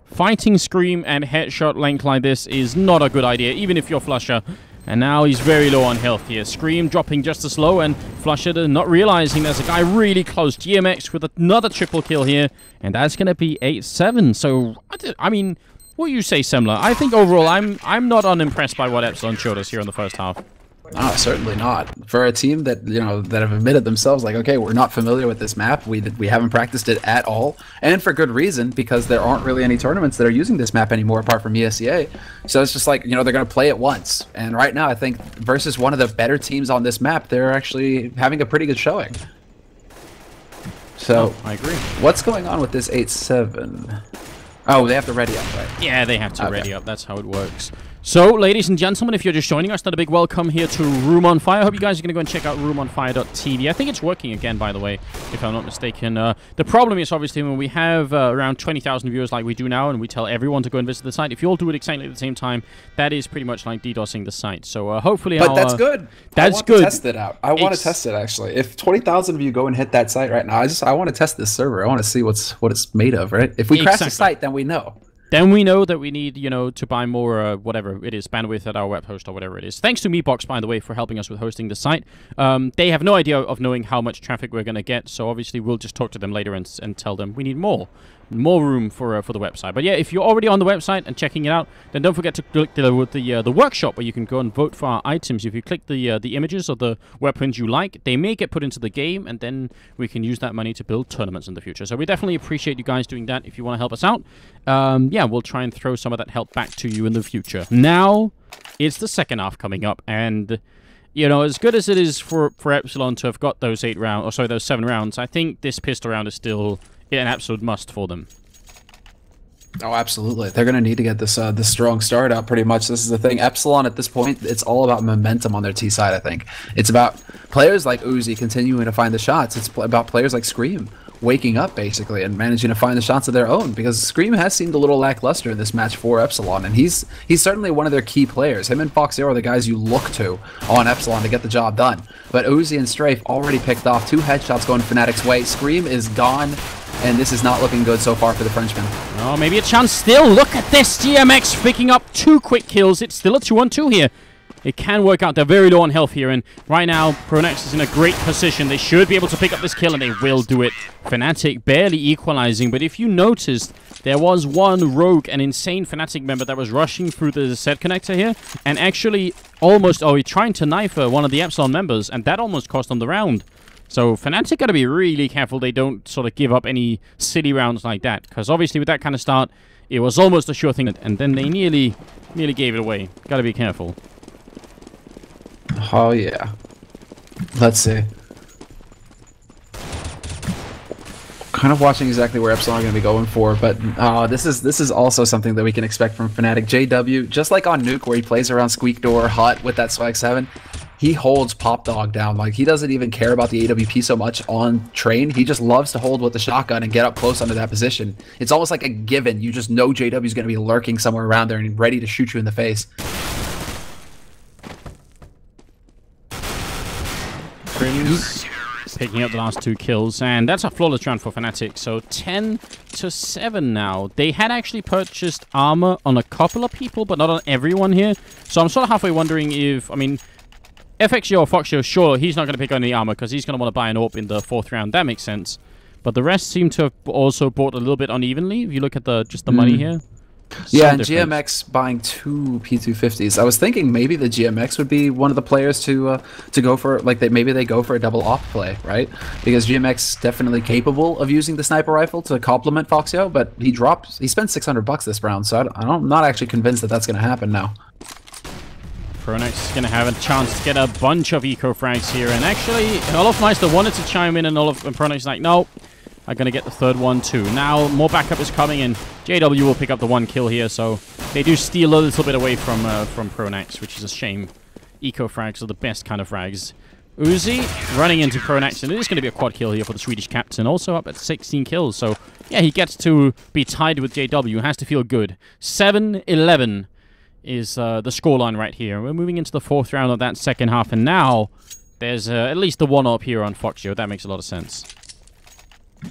Fighting Scream and headshot length like this is not a good idea, even if you're Flusha. And now he's very low on health here. Scream dropping just as low, and Flusha not realizing there's a guy really close. GMX with another triple kill here, and that's going to be 8-7. So, I mean, what do you say, Semler? I think overall, I'm not unimpressed by what Epsilon showed us here in the first half. No, certainly not. For a team that, you know, that have admitted themselves, like, okay, we're not familiar with this map. We haven't practiced it at all, and for good reason, because there aren't really any tournaments that are using this map anymore apart from ESEA. So it's just like, you know, they're going to play it once. And right now, I think versus one of the better teams on this map, they're actually having a pretty good showing. So I agree. What's going on with this 8-7? Oh, they have to ready up, right? Yeah, they have to ready up. That's how it works. So, ladies and gentlemen, if you're just joining us, not a big welcome here to Room on Fire. I hope you guys are going to go and check out roomonfire.tv. I think it's working again, by the way, if I'm not mistaken. The problem is, obviously, when we have around 20,000 viewers like we do now, and we tell everyone to go and visit the site, if you all do it exactly at the same time, that is pretty much like DDoSing the site. So, hopefully... But that's good. That's good. I want to test it out. I want to test it, actually. If 20,000 of you go and hit that site right now, I want to test this server. I want to see what it's made of, right? If we crash the site, then we know. Then we know that we need, you know, to buy more, whatever it is, bandwidth at our web host or whatever it is. Thanks to Meatbox, by the way, for helping us with hosting the site. They have no idea of knowing how much traffic we're going to get, so obviously we'll just talk to them later and tell them we need more room for the website. But yeah, if you're already on the website and checking it out, then don't forget to click the workshop where you can go and vote for our items. If you click the images of the weapons you like, they may get put into the game, and then we can use that money to build tournaments in the future. So we definitely appreciate you guys doing that if you want to help us out. Yeah, we'll try and throw some of that help back to you in the future. Now, it's the second half coming up, and... You know, as good as it is for Epsilon to have got those 7 rounds, I think this pistol round is still an absolute must for them. Oh, absolutely. They're going to need to get this strong start out pretty much. This is the thing. Epsilon at this point, it's all about momentum on their T side, I think. It's about players like Uzi continuing to find the shots. It's about players like Scream waking up, basically, and managing to find the shots of their own, because Scream has seemed a little lackluster in this match for Epsilon, and he's certainly one of their key players. Him and Foxio are the guys you look to on Epsilon to get the job done. But Uzi and Strafe already picked off 2 headshots going Fnatic's way. Scream is gone, and this is not looking good so far for the Frenchman. Oh, maybe a chance still. Look at this. GMX picking up 2 quick kills. It's still a 2-on-2 here. It can work out. They're very low on health here, and right now, Pronex is in a great position. They should be able to pick up this kill, and they will do it. Fnatic barely equalizing, but if you noticed, there was one rogue, an insane Fnatic member that was rushing through the set connector here, and actually almost, he's trying to knife one of the Epsilon members, and that almost cost them the round. So Fnatic got to be really careful they don't sort of give up any silly rounds like that, because obviously with that kind of start, it was almost a sure thing, and then they nearly gave it away. Got to be careful. Oh, yeah. Let's see. Kind of watching exactly where Epsilon are going to be going for, but this is also something that we can expect from Fnatic. JW, just like on Nuke, where he plays around Squeak Door, Hut with that Swag 7, he holds Pop Dog down. Like, he doesn't even care about the AWP so much on Train. He just loves to hold with the shotgun and get up close under that position. It's almost like a given. You just know JW is going to be lurking somewhere around there and ready to shoot you in the face. Picking up the last 2 kills, and that's a flawless round for Fnatic. So 10-7 now. They had actually purchased armor on a couple of people, but not on everyone here. So I'm sort of halfway wondering if, I mean, FXO or Foxio, sure, he's not going to pick on any armor because he's going to want to buy an AWP in the 4th round. That makes sense. But the rest seem to have also bought a little bit unevenly. If you look at just the money here. Yeah, and GMX buying 2 P250s. I was thinking maybe the GMX would be one of the players to go for, like, maybe they go for a double off play, right? Because GMX definitely capable of using the sniper rifle to complement Foxio, but he spent $600 this round, so I'm not actually convinced that that's going to happen now. Pronex is going to have a chance to get a bunch of eco frags here, and actually Olofmeister wanted to chime in, and Pronex is like, no. I'm going to get the 3rd one too. Now more backup is coming, and JW will pick up the 1 kill here, so they do steal a little bit away from Pronex, which is a shame. Eco frags are the best kind of frags. Uzi running into Pronex, and it is going to be a quad kill here for the Swedish captain, also up at 16 kills. So yeah, he gets to be tied with JW, has to feel good. 7-11 is the scoreline right here. We're moving into the 4th round of that second half, and now there's at least the 1-up here on Foxio. That makes a lot of sense.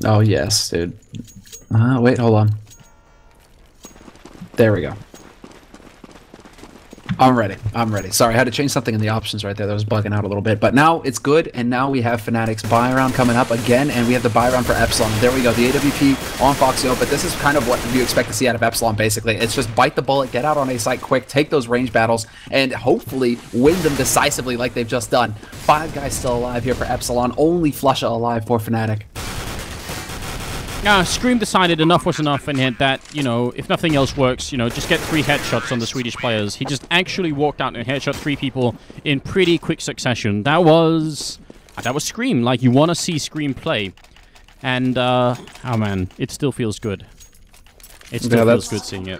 Oh, yes, dude. Wait, hold on. There we go. I'm ready. I'm ready. Sorry, I had to change something in the options right there. That was bugging out a little bit. But now it's good, and now we have Fnatic's buy round coming up again, and we have the buy round for Epsilon. There we go, the AWP on Foxio, but this is kind of what you expect to see out of Epsilon, basically. It's just bite the bullet, get out on A site quick, take those range battles, and hopefully win them decisively like they've just done. 5 guys still alive here for Epsilon, only Flusha alive for Fnatic. Scream decided enough was enough, and that, you know, if nothing else works, you know, just get 3 headshots on the Swedish players. He just actually walked out and headshot 3 people in pretty quick succession. That was Scream. Like, you want to see Scream play. And, oh man, it still feels good. It still feels good seeing it.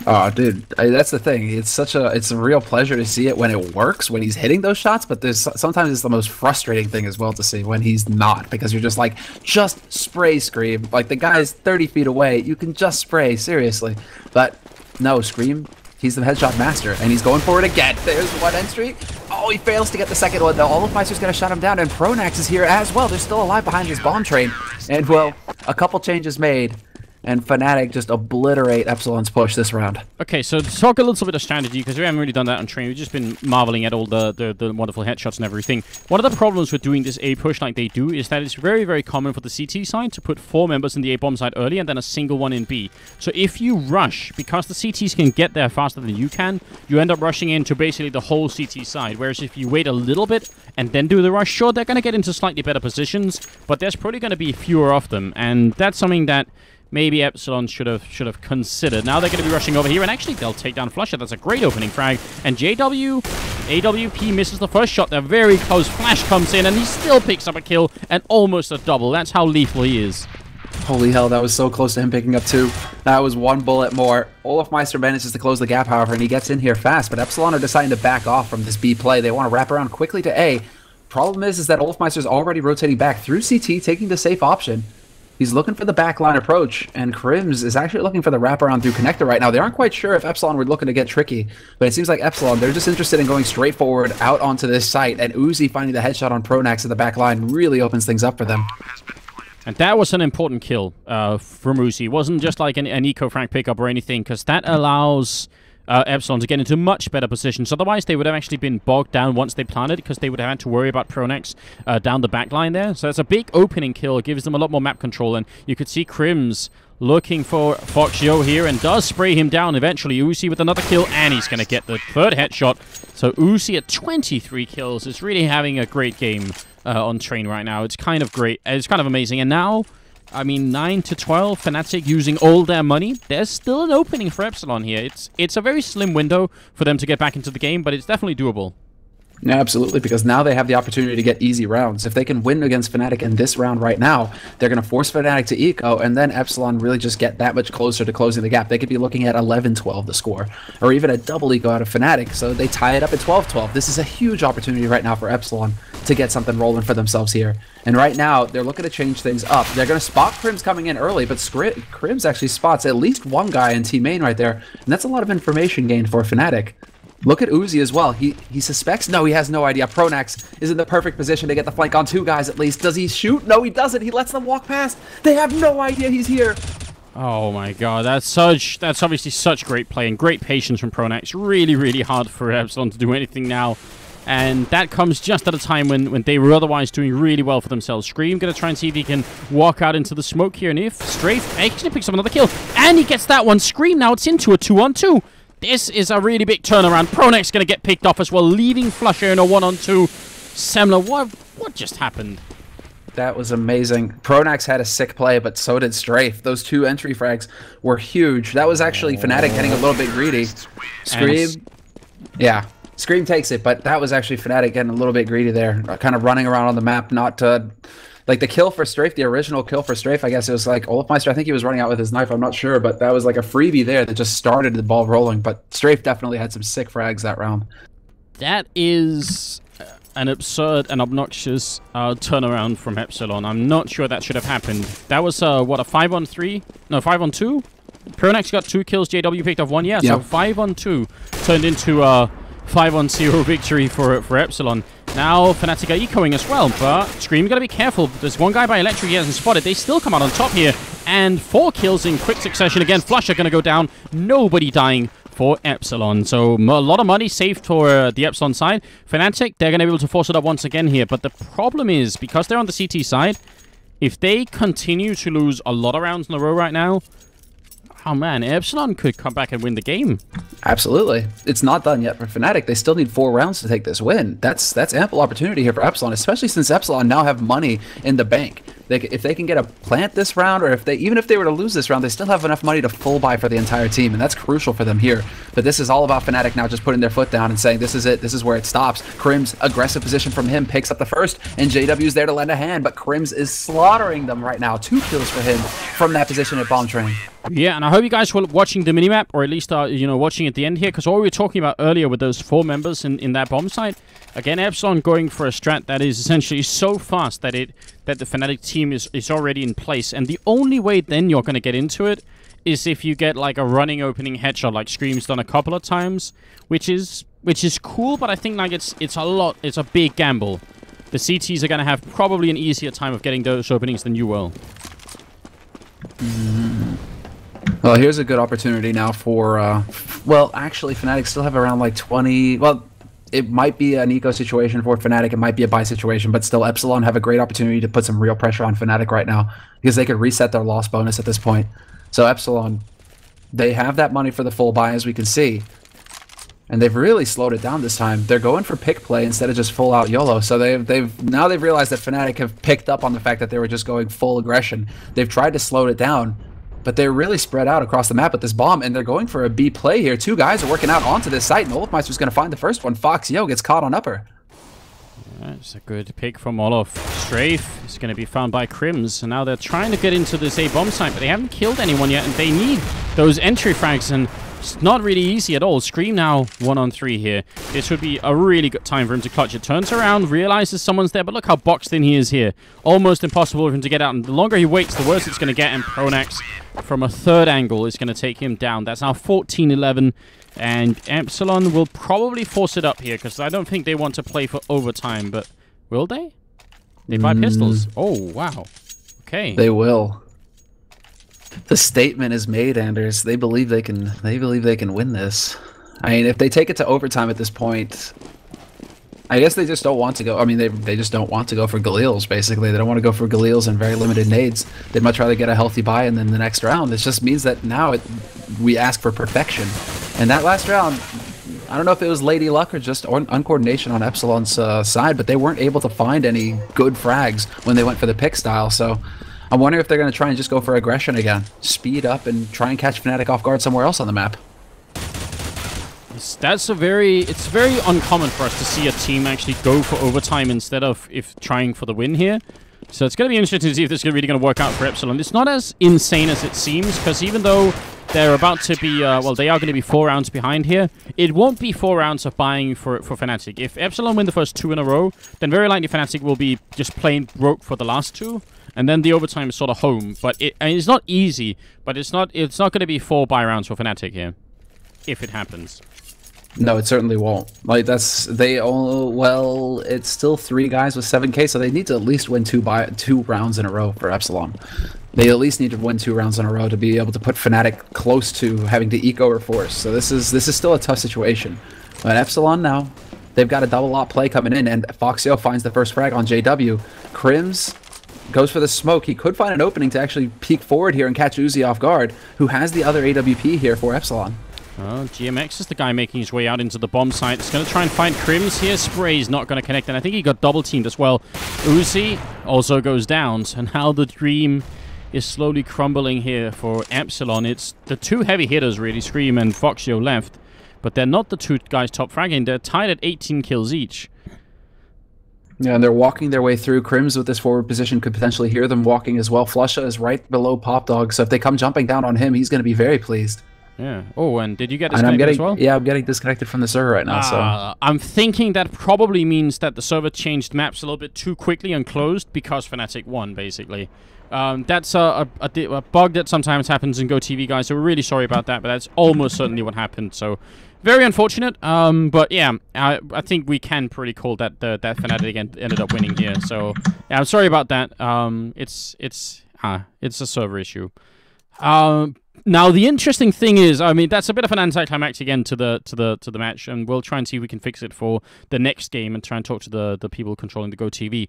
Oh, dude, that's the thing. It's a real pleasure to see it when it works, when he's hitting those shots, but sometimes it's the most frustrating thing as well to see when he's not, because you're just like, just spray Scream. Like, the guy's 30 feet away. You can just spray, seriously. But no, Scream, he's the headshot master, and he's going for it again. There's 1 entry. Oh, he fails to get the 2nd one, though. Olofmeister's going to shut him down, and Pronax is here as well. They're still alive behind this bomb train. And, well, a couple changes made, and Fnatic just obliterate Epsilon's push this round. Okay, so to talk a little bit of strategy, because we haven't really done that on Train. We've just been marveling at all the wonderful headshots and everything. One of the problems with doing this A push like they do is that it's very, very common for the CT side to put 4 members in the A bomb side early and then a single one in B. So if you rush, because the CTs can get there faster than you can, you end up rushing into basically the whole CT side. Whereas if you wait a little bit and then do the rush, sure, they're going to get into slightly better positions, but there's probably going to be fewer of them. And that's something that maybe Epsilon should have considered. Now they're going to be rushing over here, and actually they'll take down Flusha. That's a great opening frag. And AWP misses the first shot. They're very close. Flash comes in, and he still picks up a kill and almost a double. That's how lethal he is. Holy hell, that was so close to him picking up 2. That was 1 bullet more. Olofmeister manages to close the gap, however, and he gets in here fast, but Epsilon are deciding to back off from this B play. They want to wrap around quickly to A. Problem is that Olofmeister's already rotating back through CT, taking the safe option. He's looking for the backline approach, and Crims is actually looking for the wraparound through connector right now. They aren't quite sure if Epsilon were looking to get tricky, but it seems like Epsilon, they're just interested in going straight forward out onto this site, and Uzi finding the headshot on Pronax at the back line really opens things up for them. And that was an important kill from Uzi. It wasn't just like an eco-frag pickup or anything, because that allows Epsilon to get into much better positions. Otherwise, they would have actually been bogged down once they planted, because they would have had to worry about Pronax down the back line there. So it's a big opening kill. It gives them a lot more map control, and you could see Crims looking for Foxio here and does spray him down eventually. Uzi with another kill, and he's going to get the 3rd headshot. So Uzi at 23 kills is really having a great game on Train right now. It's kind of great. It's kind of amazing. And now, I mean, 9 to 12, Fnatic using all their money. There's still an opening for Epsilon here. It's a very slim window for them to get back into the game, but it's definitely doable. Yeah, absolutely, because now they have the opportunity to get easy rounds. If they can win against Fnatic in this round right now, they're going to force Fnatic to eco, and then Epsilon really just get that much closer to closing the gap. They could be looking at 11-12 the score, or even a double eco out of Fnatic, so they tie it up at 12-12. This is a huge opportunity right now for Epsilon to get something rolling for themselves here. And right now, they're looking to change things up. They're going to spot Crims coming in early, but Crims actually spots at least one guy in Team Main right there, and that's a lot of information gained for Fnatic. Look at Uzi as well. He suspects? No, he has no idea. Pronax is in the perfect position to get the flank on 2 guys at least. Does he shoot? No, he doesn't. He lets them walk past. They have no idea he's here. Oh my god, that's obviously such great play and great patience from Pronax. Really, really hard for Epsilon to do anything now. And that comes just at a time when they were otherwise doing really well for themselves. Scream going to try and see if he can walk out into the smoke here. And if Strafe actually picks up another kill, and he gets that one. Scream now, it's into a 2-on-2. This is a really big turnaround. Pronax going to get picked off as well, leaving Flusher in a 1-on-2. Semler, what just happened? That was amazing. Pronax had a sick play, but so did Strafe. Those 2 entry frags were huge. That was actually Fnatic getting a little bit greedy. Scream, yeah. Scream takes it, but that was actually Fnatic getting a little bit greedy there. Kind of running around on the map, not to... Like, the kill for Strafe, the original kill for Strafe, I guess it was like Olofmeister, I think he was running out with his knife, I'm not sure, but that was like a freebie there that just started the ball rolling. But Strafe definitely had some sick frags that round. That is an absurd and obnoxious turnaround from Epsilon. I'm not sure that should have happened. That was, what, a 5-on-3? No, 5-on-2? Pronax got 2 kills, JW picked off 1, yeah, so 5-on-2 turned into a 5-on-0 victory for Epsilon. Now Fnatic are ecoing as well, but Scream gotta be careful. There's one guy by Electric he hasn't spotted. They still come out on top here, and 4 kills in quick succession. Again, Flusher gonna go down. Nobody dying for Epsilon. So a lot of money saved for the Epsilon side. Fnatic, they're gonna be able to force it up once again here, but the problem is, because they're on the CT side, if they continue to lose a lot of rounds in a row right now, oh man, Epsilon could come back and win the game. Absolutely. It's not done yet for Fnatic. They still need 4 rounds to take this win. That's ample opportunity here for Epsilon, especially since Epsilon now have money in the bank. If they can get a plant this round, or even if they were to lose this round, they still have enough money to full buy for the entire team, and that's crucial for them here. But this is all about Fnatic now just putting their foot down and saying, this is it, this is where it stops. Crims, aggressive position from him, picks up the first, and JW's there to lend a hand, but Crims is slaughtering them right now. 2 kills for him from that position at Bomb Train. Yeah, and I hope you guys were watching the minimap, or at least watching at the end here, because what we were talking about earlier with those 4 members in that bomb site, again, Epsilon going for a strat that is essentially so fast that the Fnatic team is already in place, and the only way then you're going to get into it is if you get like a running opening headshot like Scream's done a couple of times, which is cool, but I think like it's a big gamble. The CTs are going to have probably an easier time of getting those openings than you will. Well, here's a good opportunity now for, well, actually, Fnatic still have around like 20, well, it might be an eco situation for Fnatic, it might be a buy situation, but still, Epsilon have a great opportunity to put some real pressure on Fnatic right now, because they could reset their loss bonus at this point. So Epsilon, they have that money for the full buy, as we can see, and they've really slowed it down this time. They're going for pick play instead of just full out YOLO, so now they've realized that Fnatic have picked up on the fact that they were just going full aggression. They've tried to slow it down, but they're really spread out across the map with this bomb, and they're going for a B play here. 2 guys are working out onto this site, and Olofmeister's going to find the first one. Fox Yo gets caught on upper. That's a good pick from Olof. Strafe is going to be found by Crims, and now they're trying to get into this A bomb site, but they haven't killed anyone yet, and they need those entry frags, and it's not really easy at all. Scream now 1-on-3 here. This would be a really good time for him to clutch it. Turns around, realizes someone's there, but look how boxed in he is here. Almost impossible for him to get out, and the longer he waits, the worse it's going to get, and Pronax from a third angle is going to take him down. That's now 14-11. And Epsilon will probably force it up here, because I don't think they want to play for overtime, but will they? They buy pistols. Oh, wow. Okay. They will. The statement is made, Anders. They believe they can win this. I mean, if they take it to overtime at this point, I guess they just don't want to go. I mean, they just don't want to go for Galils, basically. They don't want to go for Galils and very limited nades. They'd much rather get a healthy buy and then the next round. It just means that now we ask for perfection. And that last round, I don't know if it was lady luck or just uncoordination on Epsilon's side, but they weren't able to find any good frags when they went for the pick style. So I'm wondering if they're going to try and just go for aggression again. Speed up and try and catch Fnatic off guard somewhere else on the map. It's very uncommon for us to see a team actually go for overtime instead of trying for the win here. So it's going to be interesting to see if this is really going to work out for Epsilon. It's not as insane as it seems, because even though they're about to be, well, they are going to be 4 rounds behind here, it won't be 4 rounds of buying for Fnatic. If Epsilon win the first 2 in a row, then very likely Fnatic will be just plain broke for the last 2. And then the overtime is sort of home. But it's not easy, but it's not going to be 4 buy rounds for Fnatic here, if it happens. No, it certainly won't. Like, well, it's still 3 guys with 7k, so they need to at least win 2 rounds in a row for Epsilon. They at least need to win 2 rounds in a row to be able to put Fnatic close to having to eco or force. So this is still a tough situation. But Epsilon now, they've got a double lot play coming in, and Foxio finds the first frag on JW. Crims goes for the smoke. He could find an opening to actually peek forward here and catch Uzi off guard, who has the other AWP here for Epsilon. GMX is the guy making his way out into the bomb site. He's going to try and find Crims here. Spray's not going to connect, and I think he got double-teamed as well. Uzi also goes down, and now the dream is slowly crumbling here for Epsilon. It's the 2 heavy hitters, really, Scream and Foxio left, but they're not the 2 guys top fragging. They're tied at 18 kills each. Yeah, and they're walking their way through. Crims with this forward position could potentially hear them walking as well. Flusha is right below Pop Dog, so if they come jumping down on him, he's going to be very pleased. Yeah. Oh, and did you get disconnected as well? Yeah, I'm getting disconnected from the server right now. So I'm thinking that probably means that the server changed maps a little bit too quickly and closed because Fnatic won, basically. That's a bug that sometimes happens in GoTV, guys, so we're really sorry about that, but that's almost certainly what happened, so very unfortunate. But yeah, I think we can pretty call that that Fnatic ended up winning here, so yeah, I'm sorry about that. It's a server issue. Now the interesting thing is, I mean, that's a bit of an anticlimax again to the match, and we'll try and see if we can fix it for the next game and try and talk to the people controlling the GoTV.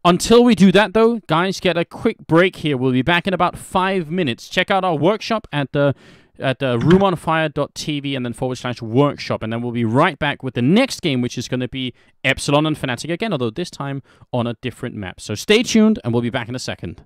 Until we do that, though, guys, get a quick break here. We'll be back in about 5 minutes. Check out our workshop at the roomonfire.tv and then /workshop, and then we'll be right back with the next game, which is going to be Epsilon and Fnatic again, although this time on a different map. So stay tuned, and we'll be back in a second.